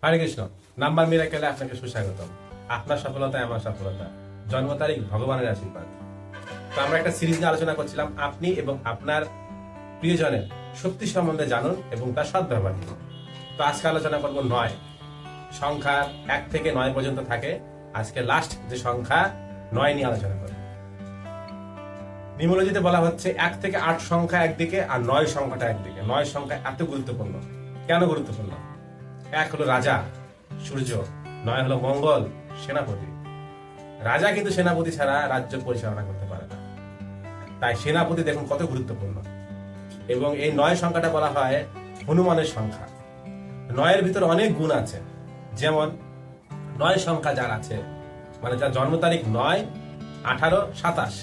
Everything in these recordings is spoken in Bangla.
হরে কৃষ্ণ। নাম্বার মিরাকেলে আপনাকে সুস্বাগতম। আপনার সফলতায় আমার সফলতা, জন্ম তারিখ ভগবানের আশীর্বাদ। তো আমরা একটা সিরিজ নিয়ে আলোচনা করছিলাম, আপনি এবং আপনার প্রিয়জনের শক্তি সম্বন্ধে জানুন এবং তার সদ্ব্যবহার করুন। তো আজকে আলোচনা করব 9 সংখ্যা 1 থেকে 9 পর্যন্ত থাকে। আজকে লাস্ট যে সংখ্যা 9 নিয়ে আলোচনা করব। নিউমোলজিতে বলা হচ্ছে 1 থেকে 8 সংখ্যা একদিকে আর 9 সংখ্যাটা একদিকে। 9 সংখ্যা এত গুরুত্বপূর্ণ। কেন গুরুত্বপূর্ণ? 1 হলো রাজা সূর্য, 9 হলো মঙ্গল সেনাপতি। রাজা কিন্তু সেনাপতি ছাড়া রাজ্য পরিচালনা করতে পারে না, তাই সেনাপতি দেখুন কত গুরুত্বপূর্ণ। এবং এই 9 সংখ্যাটা বলা হয় হনুমানের সংখ্যা। 9 এর ভিতরে অনেক গুণ আছে, যেমন 9 সংখ্যা যার আছে, মানে যার জন্ম তারিখ 9, 18, 27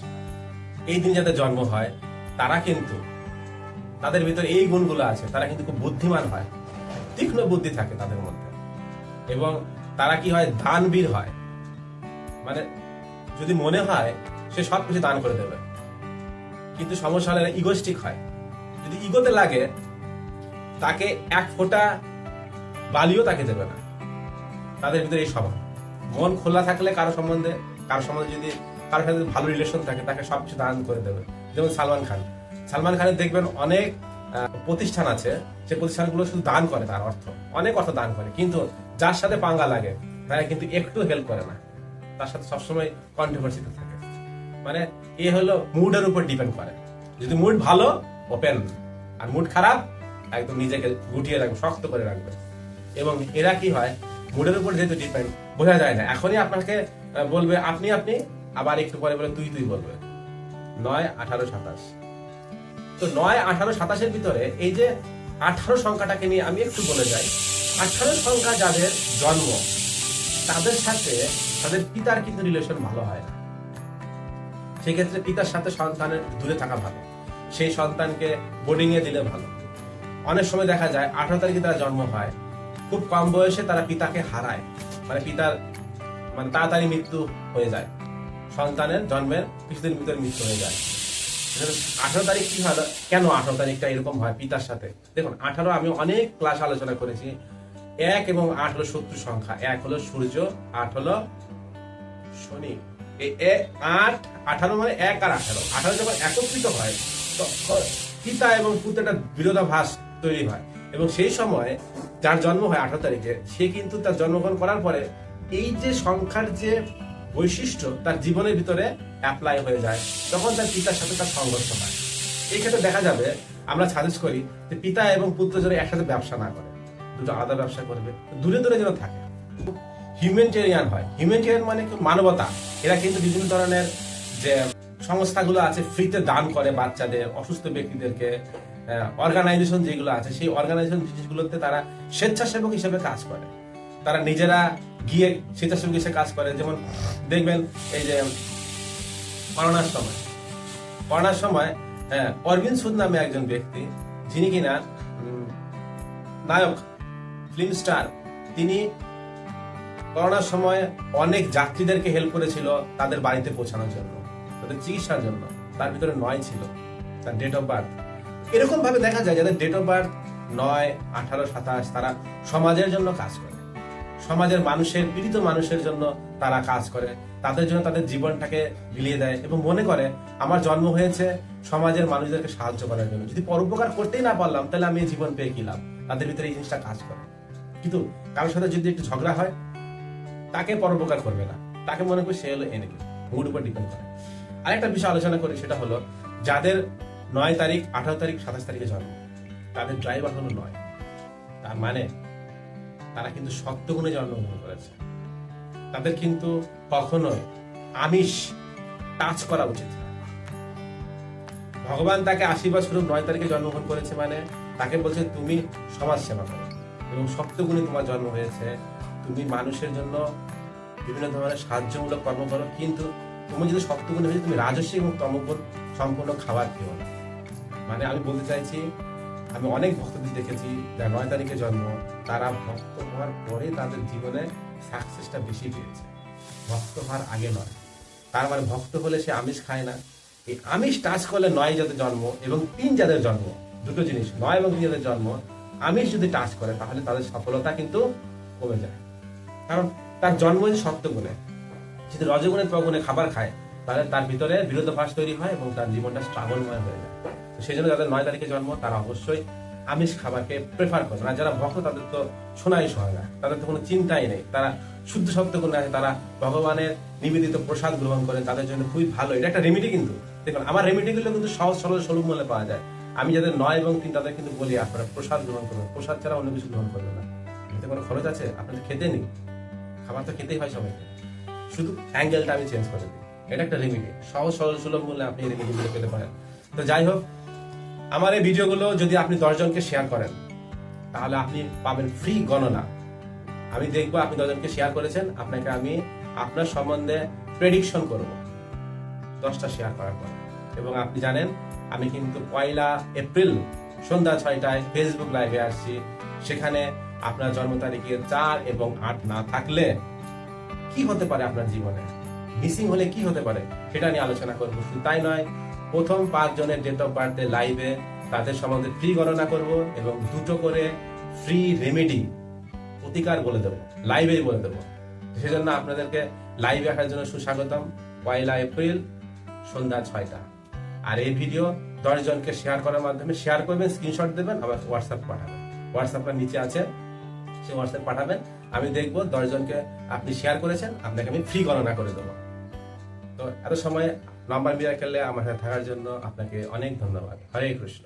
এই দিন যাদের জন্ম হয়, তারা কিন্তু তাদের ভিতরে এই গুণগুলো আছে। তারা কিন্তু খুব বুদ্ধিমান হয়, তীক্ষ্ণ বুদ্ধি থাকে তাদের মধ্যে, এবং তারা কি হয়, দানবীর হয়। মানে যদি মনে হয় সে সবকিছু দান করে দেবে, কিন্তু সমস্যা হলে ইগোস্টিক হয়। যদি ইগোতে লাগে, তাকে এক ফোঁটা বালিও তাকে দেবে না। তাদের ভিতরে এই স্বভাব। মন খোলা থাকলে কারো সম্বন্ধে যদি কারোর সাথে ভালো রিলেশন থাকে, তাকে সবকিছু দান করে দেবে। যেমন সালমান খানের দেখবেন অনেক প্রতিষ্ঠান আছে, যে প্রতিষ্ঠানগুলো শুধু দান করে, তার অনেক অর্থ দান করে, কিন্তু যার সাথে পাঙ্গা লাগে তারা কিন্তু একটু হেল্প করে না, তার সাথে সবসময় কন্ট্রোভার্সিতে থাকে। মানে এ হলো মুডের উপর ডিপেন্ড করে। যদি মুড ভালো ওপেন, আর মুড খারাপ একদম নিজেকে গুটিয়ে রাখবে, শক্ত করে রাখবে। এবং এরা কি হয়, মুডের উপর যেহেতু ডিপেন্ড, বোঝা যায় না। এখনই আপনাকে বলবে আপনি, আবার একটু পরে বলে তুই বলবে। 9, 18, 27। তো 9, 18, 27 এর ভিতরে এই যে 18 সংখ্যাটাকে নিয়ে আমি একটু বলে যাই। 18 সংখ্যা যাদের জন্ম, তাদের সাথে তাদের পিতার কিন্তু রিলেশন ভালো হয় না। সেক্ষেত্রে পিতার সাথে সন্তানের দূরে থাকা ভালো, সেই সন্তানকে বোর্ডিং এ দিলে ভালো। অনেক সময় দেখা যায় 18 তারিখে তারা জন্ম হয়, খুব কম বয়সে তারা পিতাকে হারায়, মানে পিতার তাড়াতাড়ি মৃত্যু হয়ে যায়, সন্তানের জন্মের কিছুদিন ভিতরে মৃত্যু হয়ে যায়। 18 তারিখ কি হয়, কেন 18 তারিখটা এরকম হয় পিতার সাথে? দেখুন, 18 আমি অনেক ক্লাস আলোচনা করেছি। 1 এবং 8 হলো শত্রু সংখ্যা। 1 হলো সূর্য, 8 হলো শনি। এই 8, 18 মানে 1 আর 18। 18 যখন একত্রিত হয়, তখন পিতা এবং পুত্রের বিরোধাভাস তৈরি হয়। এবং সেই সময় যার জন্ম হয় 18 তারিখে, সে কিন্তু তার জন্মগ্রহণ করার পরে এই যে সংখ্যার যে বৈশিষ্ট্য তার জীবনের ভিতরে অ্যাপ্লাই হয়ে যায়, তখন তার পিতার সাথে তার সংঘর্ষ হয়। এই ক্ষেত্রে দেখা যাবে, আমরা সাজেস্ট করি যে পিতা এবং পুত্র যেন একসাথে ব্যবসা না করে, দুটো আলাদা ব্যবসা করবে, দূরে দূরে যেন থাকে। হিউম্যানিটেরিয়ান হয়। হিউম্যানিটেরিয়ান মানে কি? মানবতা। এরা কিন্তু বিভিন্ন ধরনের যে সংস্থাগুলো আছে, ফ্রিতে দান করে বাচ্চাদের, অসুস্থ ব্যক্তিদেরকে। অর্গানাইজেশন যেগুলো আছে, সেই অর্গানাইজেশন জিনিসগুলোতে তারা স্বেচ্ছাসেবক হিসেবে কাজ করে। তারা নিজেরা গিয়ে স্বেচ্ছাসেবক হিসেবে কাজ করে। যেমন দেখবেন, এই যে করোনার সময় অরবিন্দ সুদ নামে একজন ব্যক্তি, যিনি কিনা নায়ক, ফিল্ম স্টার, তিনি করোনার সময় অনেক যাত্রীদেরকে হেল্প করেছিল তাদের বাড়িতে পৌঁছানোর জন্য, তাদের চিকিৎসার জন্য। তার ভিতরে 9 ছিল তার ডেট অফ বার্থ। এরকম ভাবে দেখা যায় যাদের ডেট অফ বার্থ 9, 18, 27, তারা সমাজের জন্য কাজ করে, সমাজের মানুষের, পীড়িত মানুষের জন্য তারা কাজ করে, তাদের জন্য তাদের জীবনটাকে বিলিয়ে দেয় এবং মনে করে আমার জন্ম হয়েছে সমাজের মানুষদেরকে সাহায্য করার জন্য। যদি পরোপকার করতেই না পারলাম, তাহলে আমি জীবন পেয়ে কি লাভ? তাদের ভিতরে এই জিনিসটা কাজ করে। কিন্তু কারোর সাথে যদি একটু ঝগড়া হয়, তাকে পরোপকার করবে না, তাকে মনে করি সে হলো এনিমি। মুড উপর ডিপেন্ড করে। আরেকটা বিষয় আলোচনা করি, সেটা হলো যাদের 9 তারিখ, 18 তারিখ, 27 তারিখে জন্ম, তাদের ড্রাইভার হলো 9। তার মানে তারা কিন্তু সত্যগুণে জন্মগ্রহণ করেছে। তাদের কিন্তু কখনোই আমিষ টাচ করা উচিত না। ভগবান তাকে আশীর্বাদ স্বরূপ 9 তারিখে জন্মগ্রহণ করেছে, মানে তাকে বলছে তুমি সমাজ সেবা করো এবং সত্যগুণে তোমার জন্ম হয়েছে, তুমি মানুষের জন্য বিভিন্ন ধরনের সাহায্যমূলক কর্ম করো। কিন্তু তুমি যদি সত্যগুণে হয়েছে, তুমি রাজস্বী এবং তমগুণ সম্পূর্ণ খাবার খেও না। মানে আমি বলতে চাইছি, আমি অনেক ভক্তদের দেখেছি যারা 9 তারিখে জন্ম, তারা ভক্ত হওয়ার পরে তাদের জীবনে সাকসেসটা বেশি পেয়েছে, ভক্ত হওয়ার আগে নয়। তার মানে ভক্ত হলে সে আমিষ খায় না। এই আমিষ টাচ করলে 9 যাদের জন্ম এবং 3 যাদের জন্ম, দুটো জিনিস, 9 এবং 3 যাদের জন্ম, আমিষ যদি টাচ করে, তাহলে তাদের সফলতা কিন্তু কমে যায়। কারণ তার জন্ম হয়েছে সত্যগুণে, যদি রজগুণে ত্রগুণে খাবার খায় তাহলে তার ভিতরে বিরোধাভাস তৈরি হয় এবং তার জীবনটা স্ট্রাগলময় হয়ে যায়। তো সেই জন্য যাদের 9 তারিখে জন্ম তারা অবশ্যই আমিষ খাবারকে প্রেফার করে। আর যারা ভক্ত তাদের তো শোনাই হয় না, তাদের তো কোনো চিন্তাই নেই, তারা শুদ্ধ সত্যগুণে আছে, তারা ভগবানের নিবেদিত প্রসাদ গ্রহণ করে, তাদের জন্য খুবই ভালো। এটা একটা রেমেডি। কিন্তু দেখুন আমার রেমেডিগুলো কিন্তু সহজ সরল সুলভ মূল্যে পাওয়া যায়। আমি যাদের 9 এবং 3 তাদের কিন্তু বলি আপনারা প্রসাদ গ্রহণ করবেন, প্রসাদ ছাড়া অন্য কিছু গ্রহণ করবেন না। এতে কোনো খরচ আছে? আপনাদের খেতে নেই, খাবার তো খেতেই হয় সবাইকে, শুধু অ্যাঙ্গেলটা আমি চেঞ্জ করে দিই। এটা একটা রেমেডি, সহজ সরল সুলভ মূল্যে আপনি এই রেমেডিগুলো পেতে পারেন। তো যাই হোক, আমার এই ভিডিওগুলো যদি আপনি 10 জনকে শেয়ার করেন তাহলে আপনি পাবেন ফ্রি গণনা। আমি দেখবো আপনি 10 জনকে শেয়ার করেছেন, আপনাকে আমি আপনার সম্বন্ধে প্রেডিকশন করব 10টা শেয়ার করার পর। এবং আপনি জানেন আমি কিন্তু 1 এপ্রিল সন্ধ্যা 6টায় ফেসবুক লাইভে আসছি। সেখানে আপনার জন্ম তারিখে 4 এবং 8 না থাকলে কি হতে পারে, আপনার জীবনে মিসিং হলে কি হতে পারে সেটা নিয়ে আলোচনা করবো। শুধু তাই নয়, প্রথম 5 জনের ডেট অফ বার্থে লাইভে তাদের সম্বন্ধে ফ্রি গণনা করব এবং 2টো করে ফ্রি রেমেডি প্রতিকার বলে দেবো, লাইভেই বলে দেবো। সেজন্য আপনাদেরকে লাইভে আসার জন্য সুস্বাগতম। 1 এপ্রিল সন্ধ্যা 6টা। আর এই ভিডিও 10 জনকে শেয়ার করার মাধ্যমে শেয়ার করবেন, স্ক্রিনশট দেবেন, আবার হোয়াটসঅ্যাপ পাঠাবেন। হোয়াটসঅ্যাপটা নিচে আছে, সেই হোয়াটসঅ্যাপ পাঠাবেন। আমি দেখবো 10 জনকে আপনি শেয়ার করেছেন, আপনাকে আমি ফ্রি গণনা করে দেবো। তো এত সময় নাম্বার মিরাকেলে আমার সাথে থাকার জন্য আপনাকে অনেক ধন্যবাদ। হরে কৃষ্ণ।